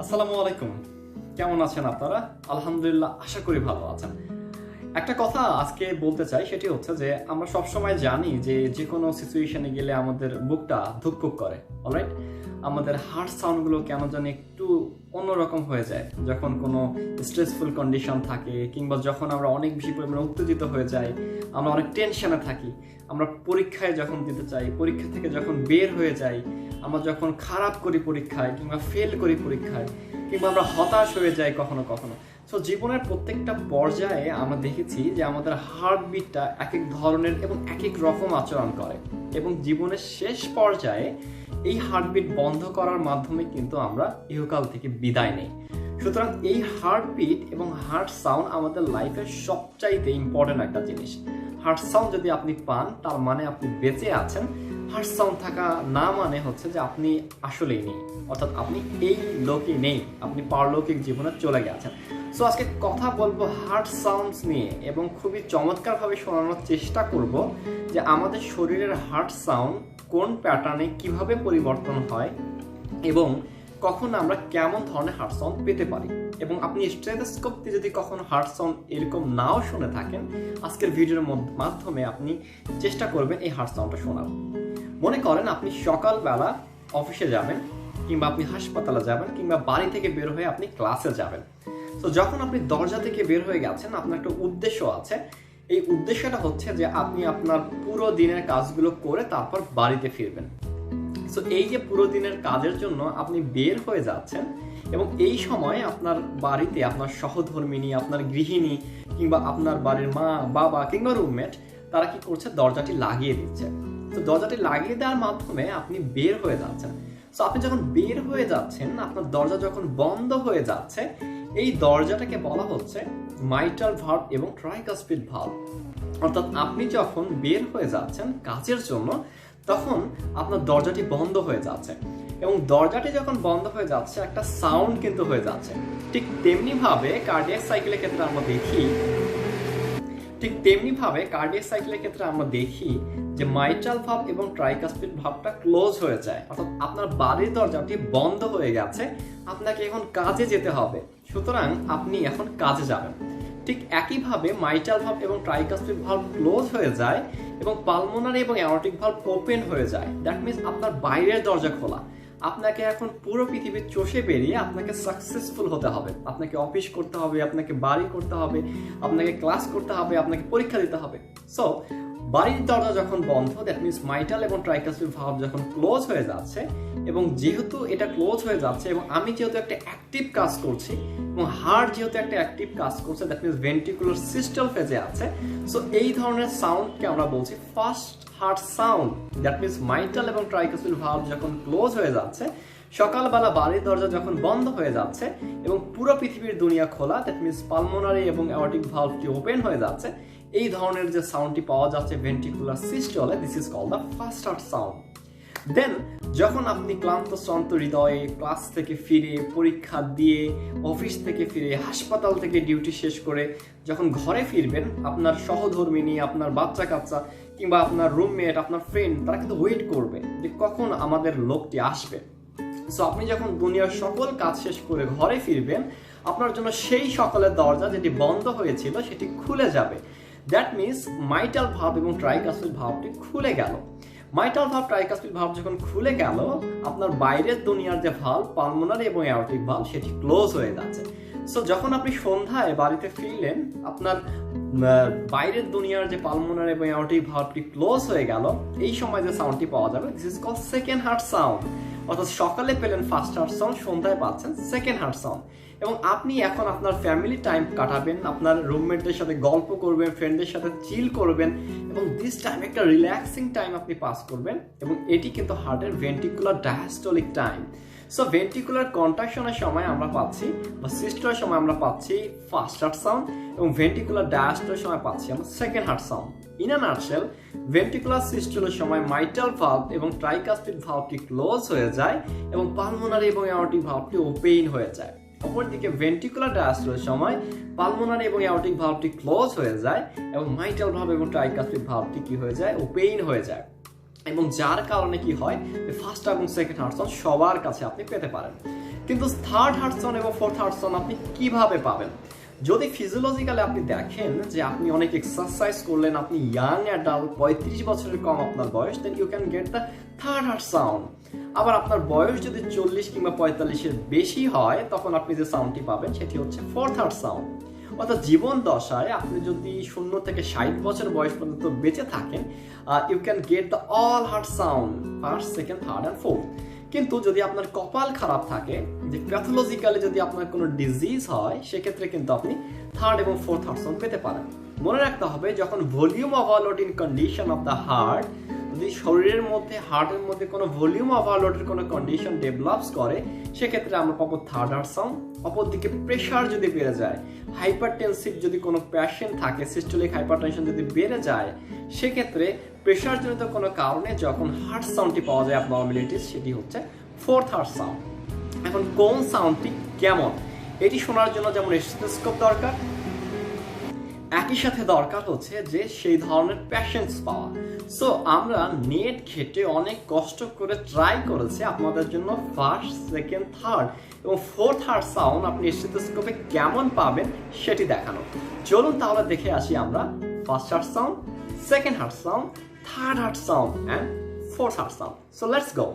আসসালামু আলাইকুম। কেমন আছেন আপনারা? আলহামদুলিল্লাহ, আশা করি ভালো আছেন। একটা কথা আজকে বলতে চাই, সেটি হচ্ছে যে আমরা সবসময় জানি যে কোনো সিচুয়েশনে গেলে আমাদের বুকটা ধুকপুক করে, অলরাইট? আমাদের হার্ট সাউন্ডগুলো কেন জানি একটু অন্যরকম হয়ে যায় যখন কোনো স্ট্রেসফুল কন্ডিশন থাকে, কিংবা যখন আমরা অনেক বেশি পরিমাণে উত্তেজিত হয়ে যাই, আমরা অনেক টেনশনে থাকি, আমরা পরীক্ষায় যখন দিতে চাই, পরীক্ষা থেকে যখন বের হয়ে যাই, আমরা যখন খারাপ করি পরীক্ষায় কিংবা ফেল করি পরীক্ষায়, কিংবা আমরা হতাশ হয়ে যাই কখনো কখনো। সো জীবনের প্রত্যেকটা পর্যায়ে আমরা দেখেছি যে আমাদের হার্টবিটটা এক এক ধরনের এবং এক এক রকম আচরণ করে, এবং জীবনের শেষ পর্যায়ে এই হার্টবিট বন্ধ করার মাধ্যমে কিন্তু আমরা ইহকাল থেকে বিদায় নেই। সুতরাং এই হার্টবিট এবং হার্ট সাউন্ড আমাদের লাইফের সবচাইতে ইম্পর্টেন্ট একটা জিনিস। হার্ট সাউন্ড যদি আপনি পান, তার মানে আপনি বেঁচে আছেন। হার্ট সাউন্ড থাকা না মানে হচ্ছে যে আপনি আসলেই নেই, অর্থাৎ আপনি এই লোকে নেই, আপনি পারলৌকিক জীবনে চলে গেছেন। সো আজকে কথা বলবো হার্ট সাউন্ডস নিয়ে, এবং খুবই চমৎকারভাবে শোনানোর চেষ্টা করব যে আমাদের শরীরের হার্ট সাউন্ড কোন প্যাটার্নে কিভাবে পরিবর্তন হয়, এবং কখন আমরা কেমন ধরনের হার্ট সাউন্ড পেতে পারি। এবং আপনি স্টেথোস্কোপ দিয়ে যদি কখনো হার্ট সাউন্ড এরকম নাও শুনে থাকেন, আজকের ভিডিওর মাধ্যমে আপনি চেষ্টা করবেন এই হার্ট সাউন্ডটা শোনার। মনে করেন আপনি সকালবেলা অফিসে যাবেন, কিংবা আপনি হাসপাতালে যাবেন, কিংবা বাড়ি থেকে বের হয়ে আপনি ক্লাসে যাবেন। তো যখন আপনি দরজা থেকে বের হয়ে গেছেন, আপনার একটা উদ্দেশ্য আছে। এই উদ্দেশ্যটা হচ্ছে যে আপনি আপনার পুরো দিনের কাজগুলো করে তারপর বাড়িতে ফিরবেন। সো এই যে পুরো দিনের কাজের জন্য আপনি বের হয়ে যাচ্ছেন, এবং এই সময় আপনার বাড়িতে আপনার সহধর্মিণী, আপনার গৃহিণী, কিংবা আপনার বাড়ির মা বাবা কিংবা রুমমেট, তারা কি করছে, দরজাটি লাগিয়ে দিচ্ছে। তো দরজাটি লাগিয়ে দেওয়ার মাধ্যমে আপনি বের হয়ে যাচ্ছেন। সো আপনি যখন বের হয়ে যাচ্ছেন, আপনার দরজা যখন বন্ধ হয়ে যাচ্ছে, এই দরজাটাকে বলা হচ্ছে মাইটাল ভালভ এবং ট্রাইকাসপিড ভালভ। অর্থাৎ আপনি যখন বের হয়ে যাচ্ছেন কাজের জন্য, তখন আপনার দরজাটি বন্ধ হয়ে যাচ্ছে, এবং দরজাটি যখন বন্ধ হয়ে যাচ্ছে একটা সাউন্ড কিন্তু হয়ে যাচ্ছে। ঠিক তেমনি ভাবে কার্ডিয়াক সাইকেলের ক্ষেত্রে আমরা দেখি যে মাইট্রাল ভালভ এবং ট্রাইকাসপিড ভালভটা ক্লোজ হয়ে যায়, অর্থাৎ আপনার বাড়ির দরজাটি বন্ধ হয়ে গেছে, আপনাকে এখন কাজে যেতে হবে, সুতরাং আপনি এখন কাজে যাবেন। ঠিক একইভাবে মাইট্রাল ভালভ এবং ট্রাইকাসপিড ভালভ ক্লোজ হয়ে যায় এবং পালমোনারি এবং অ্যাওর্টিক ভালভ ওপেন হয়ে যায়। দ্যাট মিনস আপনার বাইরের দরজা খোলা। আপনাকে এখন পুরো পৃথিবীর চষে বেরিয়ে আপনাকে সাকসেসফুল হতে হবে, আপনাকে অফিস করতে হবে, আপনাকে বাড়ি করতে হবে, আপনাকে ক্লাস করতে হবে, আপনাকে পরীক্ষা দিতে হবে। সো বাড়ির দরজা যখন বন্ধ, দ্যাট মিনস মাইটাল এবং ট্রাইকাসপিড ভালভ যখন ক্লোজ হয়ে যাচ্ছে, এবং যেহেতু এটা ক্লোজ হয়ে যাচ্ছে এবং আমি যেহেতু একটা অ্যাক্টিভ কাজ করছি, এবং হার্ট যেহেতু একটা অ্যাক্টিভ কাজ করছে, দ্যাট মিনস ভেন্ট্রিকুলার সিস্টেম ফেজে আছে, সো এই ধরনের সাউন্ডকে আমরা বলছি first heart sound. That means mitral এবং ট্রাইকাসপিড ভালভ যখন ক্লোজ হয়ে যাচ্ছে, সকালবেলা বাড়ির দরজা যখন বন্ধ হয়ে যাচ্ছে এবং পুরো পৃথিবীর দুনিয়া খোলা, দ্যাট মিনস পালমোনারি এবং অ্যাওর্টিক ভালভটি ওপেন হয়ে যাচ্ছে, এই ধরনের যে সাউন্ডটি পাওয়া যাচ্ছে ভেন্ট্রিকুলার সিস্টলে, this is called the first heart sound. Then যখন আপনি ক্লান্ত শ্রান্ত হৃদয়ে ক্লাস থেকে ফিরে, পরীক্ষা দিয়ে, অফিস থেকে ফিরে, হাসপাতাল থেকে ডিউটি শেষ করে যখন ঘরে ফিরবেন, আপনার সহধর্মিণী, আপনার বাচ্চা কাচ্চা, কিংবা আপনার রুমমেট, আপনার ফ্রেন্ড, তারা কিন্তু ওয়েট করবে যে কখন আমাদের লোকটি আসবে। সো আপনি যখন দুনিয়ার সকল কাজ শেষ করে ঘরে ফিরবেন, আপনার জন্য সেই সকালের দরজা যেটি বন্ধ হয়েছিল সেটি খুলে যাবে। দ্যাট মিনস মাইটাল ভালভ এবং ট্রাইকাসপিড ভালভটি খুলে গেল। মাইটাল ভালভ, ট্রাইকাসপিড ভালভ যখন খুলে গেল, আপনার বাইরের দুনিয়ার যে ভালভ, পালমোনারি এবং অ্যাওর্টিক ভালভ, সেটি ক্লোজ হয়ে যাচ্ছে। সো যখন আপনি সন্ধ্যায় বাড়িতে ফিরলেন, আপনার বাইরের দুনিয়ার যে পালমোনারি এবং অ্যাওর্টিক ভালভটি ক্লোজ হয়ে গেল, এই সময় যে সাউন্ডটি পাওয়া যাবে, this is called second heart sound. অর্থাৎ সকালে পেলেন ফার্স্ট হার্ট সাউন্ড, সন্ধ্যায় পাচ্ছেন সেকেন্ড হার্ট সাউন্ড। এবং আপনি এখন আপনার ফ্যামিলি টাইম কাটাবেন, আপনার রুমমেটদের সাথে গল্প করবেন, ফ্রেন্ডদের সাথে চিল করবেন, এবং দিস টাইম একটা রিল্যাক্সিং টাইম আপনি পাস করবেন, এবং এটি কিন্তু হার্টের ventricular diastolic time. So ventricular কন্ট্রাকশনের সময় আমরা পাচ্ছি, বা সিস্টলের সময় আমরা পাচ্ছি ফার্স্ট হার্ট সাউন্ড, এবং ভেন্ট্রিকুলার ডায়াস্টলের সময় পাচ্ছি আমরা second heart sound. In a nutshell, ventricular সিস্টলের সময় মাইটাল ভালভ এবং ট্রাইকাসপিড ভালভটি ক্লোজ হয়ে যায়, এবং পালমোনারি এবং অ্যাওর্টিক ভালভটি ওপেন হয়ে যায়। অপরদিকে ভেন্ট্রিকুলার ডায়াস্টলের সময় পালমোনারি এবং অ্যাওর্টিক ভালভটি ক্লোজ হয়ে যায়, এবং মাইটাল ভালভ এবং ট্রাইকাসপিড ভালভটি কি হয়ে যায়, ওপেন হয়ে যায়। এবং যার কারণে কি হয়, ফার্স্ট এবং সেকেন্ড হার্ট সাউন্ড সবার কাছে আপনি পেতে পারেন। কিন্তু থার্ড হার্ট সাউন্ড এবং ফোর্থ হার্ট সাউন্ড আপনি কিভাবে পাবেন? যদি ফিজিওলজিক্যালি আপনি দেখেন যে আপনি অনেক এক্সারসাইজ করলেন, আপনি ইয়াং অ্যাডাল্ট, 35 বছরের কম আপনার বয়স, then you can get the third heart sound. আবার আপনার বয়স যদি 40 কিংবা 45-এর বেশি হয়, তখন আপনি যে সাউন্ডটি পাবেন সেটি হচ্ছে ফোর্থ হার্ট সাউন্ড। অর্থাৎ জীবন দশায় আপনি যদি 0 থেকে 60 বছর বয়স পর্যন্ত বেঁচে থাকেন, you can get the all heart sound, first, second, third and fourth. কিন্তু যদি আপনার কপাল খারাপ থাকে, যে প্যাথোলজিক্যালি যদি আপনার কোনো ডিজিজ হয়, সেক্ষেত্রে কিন্তু আপনি থার্ড এবং ফোর্থ হার্ট সাউন্ড পেতে পারেন। মনে রাখতে হবে, যখন volume overload in condition of the heart, যদি শরীরের মধ্যে, হার্টের মধ্যে কোনো ভলিউম ওভারলোডের কোনো কন্ডিশন ডেভেলপস করে, সেক্ষেত্রে আমরা পাবো থার্ড হার্ট সাউন্ড। অপরদিকে প্রেশার যদি বেড়ে যায়, হাইপারটেনসিভ যদি কোনো পেশেন্ট থাকে, সিস্টোলিক হাইপারটেনশন যদি বেড়ে যায়, সেক্ষেত্রে প্রেশারজনিত কোনো কারণে যখন হার্ট সাউন্ডটি পাওয়া যায় অ্যাবনর্মালিটিস, সেটি হচ্ছে ফোর্থ হার্ট সাউন্ড। এখন কোন সাউন্ডটি কেমন, এটি শোনার জন্য যেমন স্টেথোস্কোপ দরকার, একই সাথে দরকার হচ্ছে যে সেই ধরনের পেশেন্টস পাওয়া। সো আমরা নেট ঘেটে অনেক কষ্ট করে ট্রাই করেছি আপনাদের জন্য ফার্স্ট, সেকেন্ড, থার্ড এবং ফোর্থ হার্ট সাউন্ড আপনি স্টেথোস্কোপে কেমন পাবেন সেটি দেখানো। চলুন তাহলে দেখে আসি আমরা first heart sound, second heart sound, third heart sound and fourth heart sound. So let's go.